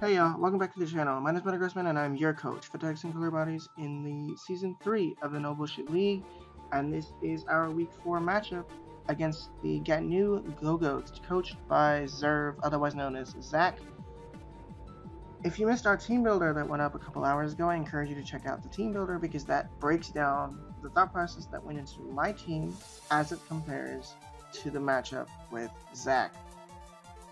Hey y'all, welcome back to the channel. My name is Metagrossman and I'm your coach for Texan Clearbodies in the Season 3 of the No Bullshit League. And this is our Week 4 matchup against the Gatanue Gogoats, coached by Zaverb, otherwise known as Zach. If you missed our team builder that went up a couple hours ago, I encourage you to check out the team builder because that breaks down the thought process that went into my team as it compares to the matchup with Zach.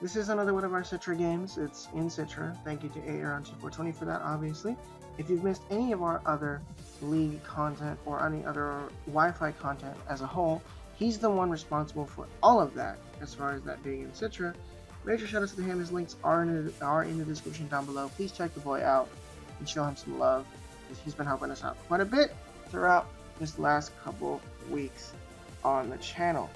This is another one of our Citra games. It's in Citra. Thank you to AAron2420 for that, obviously. If you've missed any of our other League content or any other Wi-Fi content as a whole, he's the one responsible for all of that, as far as that being in Citra. Major shoutouts to him. His links are in the description down below. Please check the boy out and show him some love, because he's been helping us out quite a bit throughout this last couple weeks on the channel.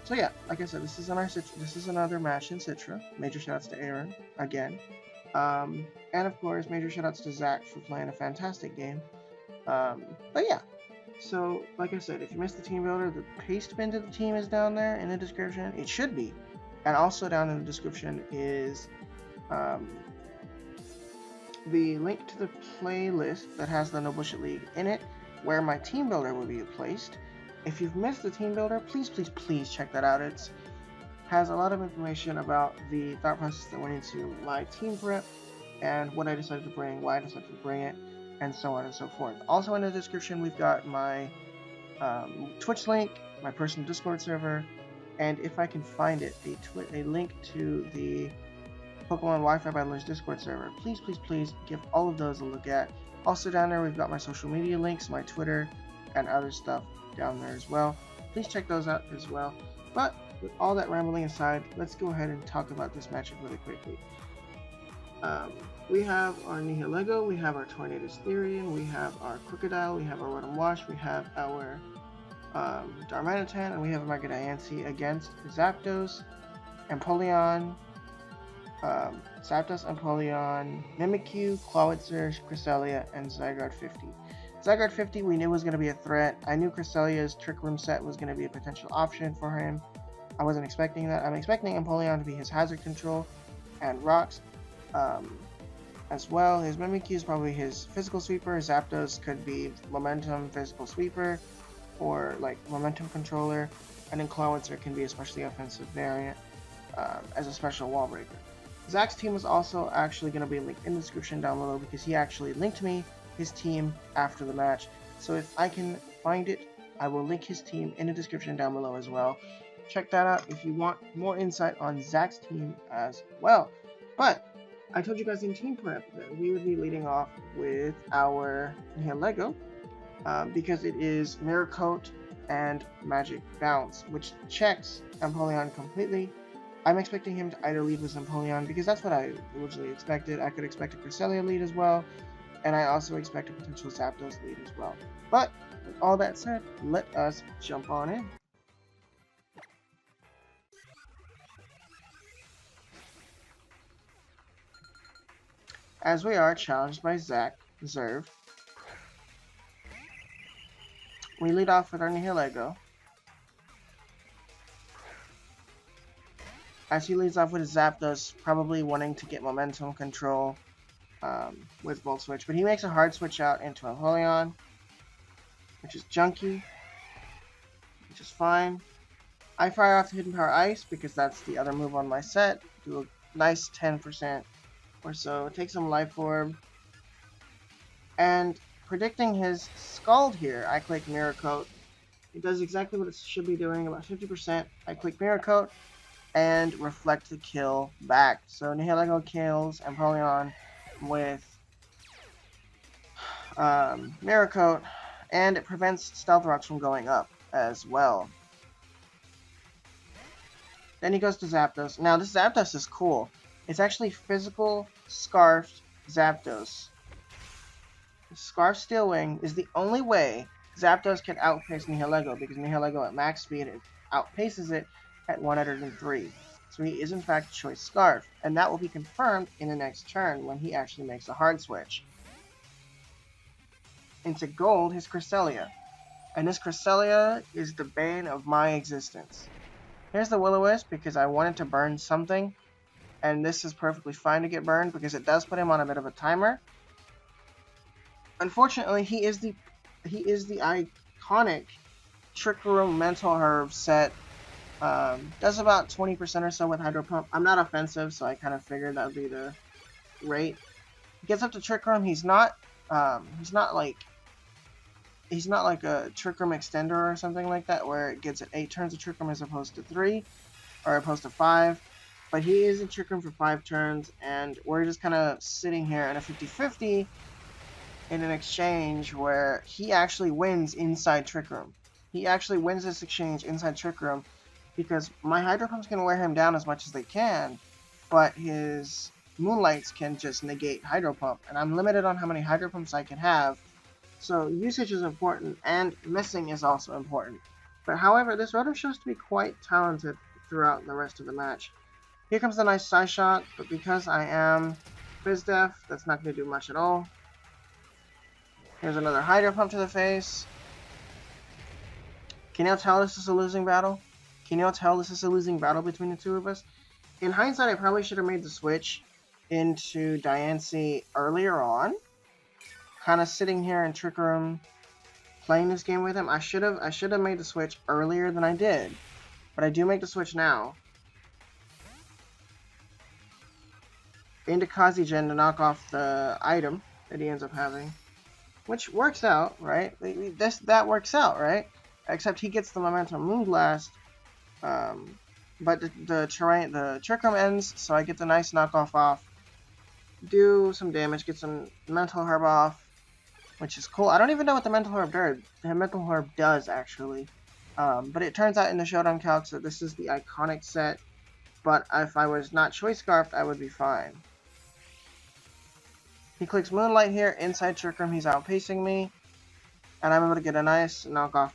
So yeah, like I said, this is another match in Citra. Major shoutouts to Aaron again, and of course, major shoutouts to Zach for playing a fantastic game. But yeah, so like I said, if you missed the team builder, the paste bin to the team is down there in the description. It should be, and also down in the description is the link to the playlist that has the No Bullshit League in it, where my team builder will be placed. If you've missed the team builder, please check that out. It has a lot of information about the thought process that went into my team prep and what I decided to bring, why I decided to bring it, and so on and so forth. Also in the description, we've got my Twitch link, my personal Discord server, and if I can find it, a link to the Pokemon Wi-Fi Battlers Discord server. Please give all of those a look at. Also down there, we've got my social media links, my Twitter, and other stuff down there as well. Please check those out as well. But with all that rambling aside, let's go ahead and talk about this matchup really quickly. We have our Nihilego, we have our Tornadus Therian, we have our Crocodile, we have our Rotom Wash, we have our Darmanitan, and we have Mega Diancie against Zapdos, Empoleon, Mimikyu, Clawitzer, Cresselia, and Zygarde 50. Zygarde 50 we knew was going to be a threat. I knew Cresselia's Trick Room set was going to be a potential option for him. I wasn't expecting that. I'm expecting Empoleon to be his Hazard Control and Rocks as well. His Mimikyu is probably his Physical Sweeper. Zapdos could be Momentum Physical Sweeper or like Momentum Controller. And then Clawitzer can be a specially offensive variant as a special wall breaker. Zach's team is also actually going to be linked in the description down below because he actually linked me his team after the match. So if I can find it, I will link his team in the description down below as well. Check that out if you want more insight on Zach's team as well. But I told you guys in team prep that we would be leading off with our Nihilego because it is Mirror Coat and Magic Bounce, which checks Empoleon completely. I'm expecting him to either lead with Empoleon because that's what I originally expected. I could expect a Cresselia lead as well, and I also expect a potential Zapdos lead as well. But with all that said, let us jump on in. As we are challenged by Zaverb, we lead off with our Nihilego. As he leads off with his Zapdos, probably wanting to get momentum control with Volt Switch, but he makes a hard switch out into Empoleon, which is junky, which is fine. I fire off the Hidden Power Ice because that's the other move on my set. Do a nice 10% or so. Take some Life Orb. And predicting his Scald here, I click Mirror Coat. It does exactly what it should be doing, about 50%. I click Mirror Coat and reflect the kill back. So Nihilego kills Empoleon with Mirror Coat, and it prevents Stealth Rocks from going up as well. Then he goes to Zapdos. Now this Zapdos is cool. It's actually Physical Scarfed Zapdos. Scarf Steel Wing is the only way Zapdos can outpace Nihilego, because Nihilego at max speed it outpaces it at 103. So he is in fact Choice Scarf, and that will be confirmed in the next turn when he actually makes a hard switch. Into gold, his Cresselia. And this Cresselia is the bane of my existence. Here's the Will-O-Wisp because I wanted to burn something and this is perfectly fine to get burned because it does put him on a bit of a timer. Unfortunately, he is the iconic Trick Room Mental Herb set. Does about 20% or so with Hydro Pump. I'm not offensive, so I kind of figured that would be the rate. He gets up to Trick Room. He's not like a Trick Room Extender or something like that, where it gets at 8 turns of Trick Room as opposed to 3, or opposed to 5. But he is in Trick Room for 5 turns, and we're just kind of sitting here in a 50-50 in an exchange where he actually wins inside Trick Room. He actually wins this exchange inside Trick Room because my Hydro Pumps can wear him down as much as they can, but his Moonlights can just negate Hydro Pump, and I'm limited on how many Hydro Pumps I can have, so usage is important, and missing is also important. But however, this Rotom shows to be quite talented throughout the rest of the match. Here comes the nice side shot, but because I am Fizz Def, that's not going to do much at all. Here's another Hydro Pump to the face. Can you tell this is a losing battle? Can you tell this is a losing battle between the two of us? In hindsight, I probably should have made the switch into Diancie earlier on. Kind of sitting here in Trick Room, playing this game with him. I should have made the switch earlier than I did. But I do make the switch now. Into Kazigen to knock off the item that he ends up having. Which works out, right? That works out, right? Except he gets the Momentum Moonblast. But the Trick Room ends, so I get the nice knockoff off. Do some damage, get some Mental Herb off, which is cool. I don't even know what the Mental Herb does, actually. But it turns out in the Showdown calcs that this is the iconic set. But if I was not Choice Scarfed, I would be fine. He clicks Moonlight here, inside Trick Room, he's outpacing me. And I'm able to get a nice knockoff.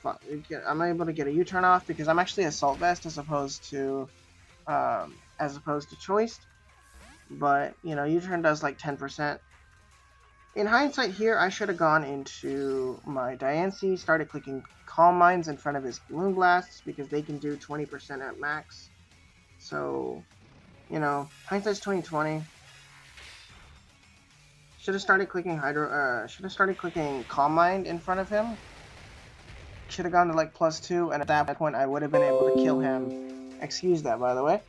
I'm able to get a U-turn off because I'm actually Assault Vest as opposed to Choiced. But, you know, U-turn does like 10%. In hindsight here, I should have gone into my Diancie, started clicking Calm Minds in front of his Moonblasts because they can do 20% at max. So, you know, hindsight's 20/20. Should have started clicking Calm Mind in front of him. Should have gone to like +2, and at that point I would have been able to kill him. Excuse that, by the way.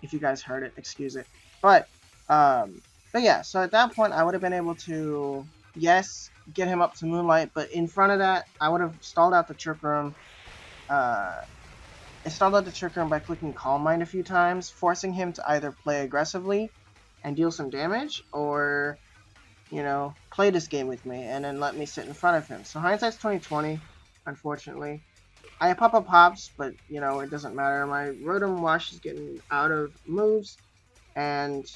If you guys heard it, excuse it. But yeah, so at that point I would have been able to, yes, get him up to Moonlight, but in front of that, I would have stalled out the Trick Room. I stalled out the Trick Room by clicking Calm Mind a few times, forcing him to either play aggressively and deal some damage, or, you know, play this game with me and then let me sit in front of him. So hindsight's 20/20, unfortunately. I pop up hops, but, you know, it doesn't matter. My Rotom Wash is getting out of moves, and,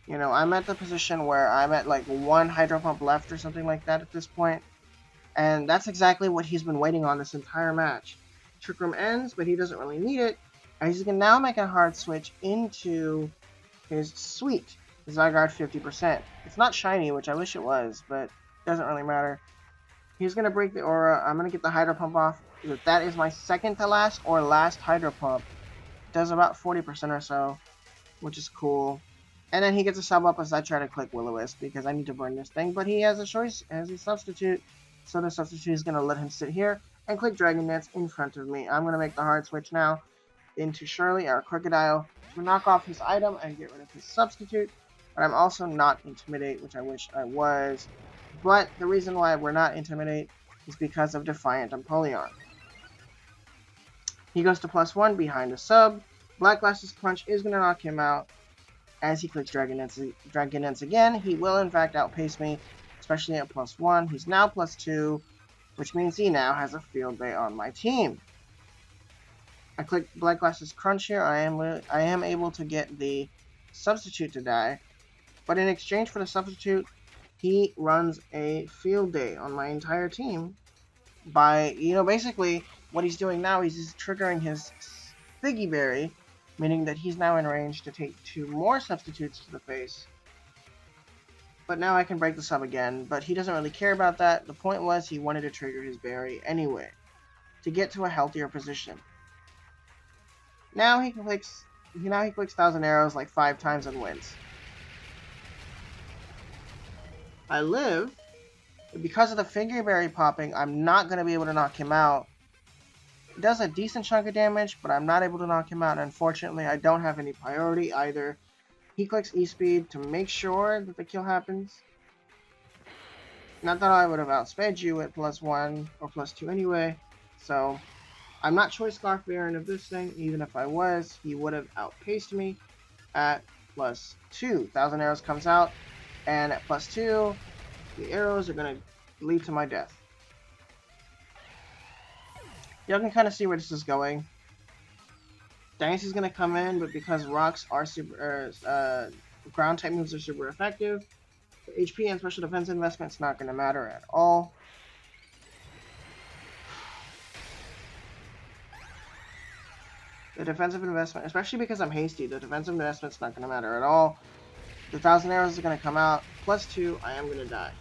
you know, I'm at the position where I'm at like 1 Hydro Pump left or something like that at this point. And that's exactly what he's been waiting on this entire match. Trick Room ends, but he doesn't really need it. And he's going to now make a hard switch into his sweet Zygarde 50%. It's not shiny, which I wish it was, but it doesn't really matter. He's going to break the aura. I'm going to get the Hydro Pump off. That is my second to last or last Hydro Pump. It does about 40% or so, which is cool. And then he gets a sub up as I try to click Will-O-Wisp because I need to burn this thing. But he has a choice as a substitute, so the substitute is going to let him sit here and click Dragon Dance in front of me. I'm going to make the hard switch now into Shirley, our Crocodile, to knock off his item and get rid of his substitute. But I'm also not Intimidate, which I wish I was. But the reason why we're not Intimidate is because of Defiant Empoleon. He goes to +1 behind a sub. Black Glasses Crunch is going to knock him out. As he clicks Dragon Dance again, he will in fact outpace me, especially at +1. He's now +2, which means he now has a field day on my team. I click Black Glasses Crunch here. I am able to get the substitute to die, but in exchange for the substitute, he runs a field day on my entire team by, you know, basically what he's doing now is he's triggering his Figgy Berry, meaning that he's now in range to take 2 more substitutes to the face. But now I can break the sub again, but he doesn't really care about that. The point was he wanted to trigger his berry anyway, to get to a healthier position. Now he clicks now he clicks 1,000 arrows like 5 times and wins. I live. Because of the Fingerberry popping, I'm not going to be able to knock him out. It does a decent chunk of damage, but I'm not able to knock him out. Unfortunately, I don't have any priority either. He clicks E-Speed to make sure that the kill happens. Not that I would have outsped you at +1 or +2 anyway. So, I'm not Choice Scarf Baron of this thing. Even if I was, he would have outpaced me at +2. 1,000 arrows comes out, and at +2, the arrows are going to lead to my death. Y'all can kind of see where this is going. Dynasty's going to come in, but because rocks are super, ground type moves are super effective, the HP and special defense investment's not going to matter at all. The defensive investment, especially because I'm hasty, the defensive investment's not going to matter at all. The 1,000 arrows are going to come out. +2, I am going to die.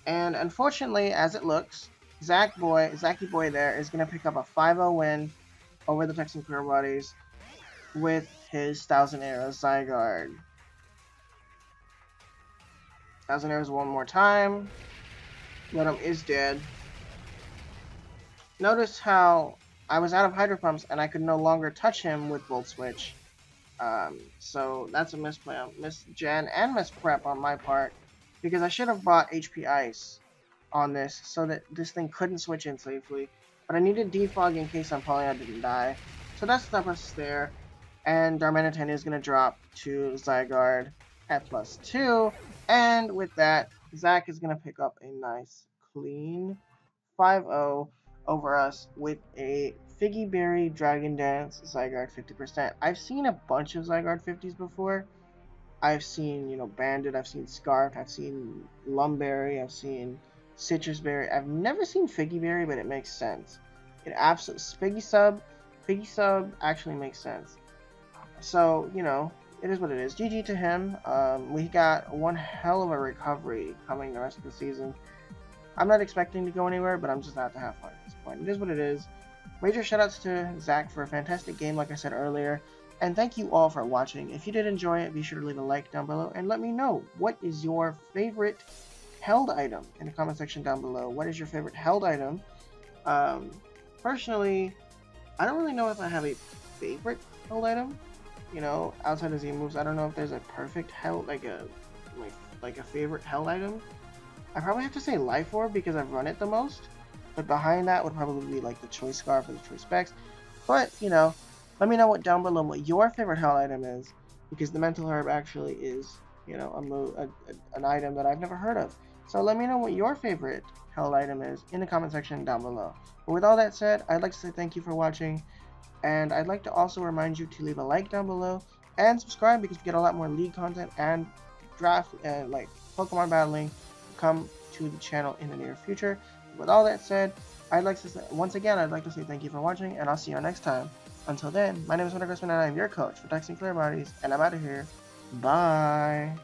And unfortunately, as it looks, Zacky Boy there is going to pick up a 5-0 win over the Texan Clearbodies with his 1,000 arrows Zygarde. 1,000 arrows one more time. Venom is dead. Notice how I was out of Hydro Pumps and I could no longer touch him with Volt Switch. So that's a misplay, misgen and misprep on my part, because I should have bought HP Ice on this so that this thing couldn't switch in safely. But I needed Defog in case Empoleon didn't die. So that's the process there. And Darmanitan is going to drop to Zygarde at +2. And with that, Zach is going to pick up a nice, clean 5-0 over us with a Figgy Berry Dragon Dance Zygarde 50%. I've seen a bunch of Zygarde 50s before. I've seen, Bandit, I've seen Scarf, I've seen Lumberry, I've seen Citrus Berry. I've never seen Figgy Berry, but it makes sense. It absolutely, Figgy Sub actually makes sense. So, it is what it is. GG to him. We got one hell of a recovery coming the rest of the season. I'm not expecting to go anywhere, but I'm just out to have fun at this point. It is what it is. Major shoutouts to Zach for a fantastic game, like I said earlier. And thank you all for watching. If you did enjoy it, be sure to leave a like down below. And let me know, what is your favorite held item in the comment section down below. What is your favorite held item? Personally, I don't really know if I have a favorite held item. Outside of Z moves, I don't know if there's a perfect held, like a favorite held item. I probably have to say Life Orb because I've run it the most. But behind that would probably be like the Choice Scarf or the Choice Specs. But, let me know down below what your favorite held item is. Because the Mental Herb actually is, an item that I've never heard of. So let me know what your favorite held item is in the comment section down below. But with all that said, I'd like to say thank you for watching. And I'd like to also remind you to leave a like down below. And subscribe because we get a lot more League content and draft, like Pokemon battling come to the channel in the near future. With all that said, I'd like to say, once again, I'd like to say thank you for watching, and I'll see you next time. Until then, my name is Metagrossman, and I'm your coach for Texan Clearbodies, and I'm out of here. Bye!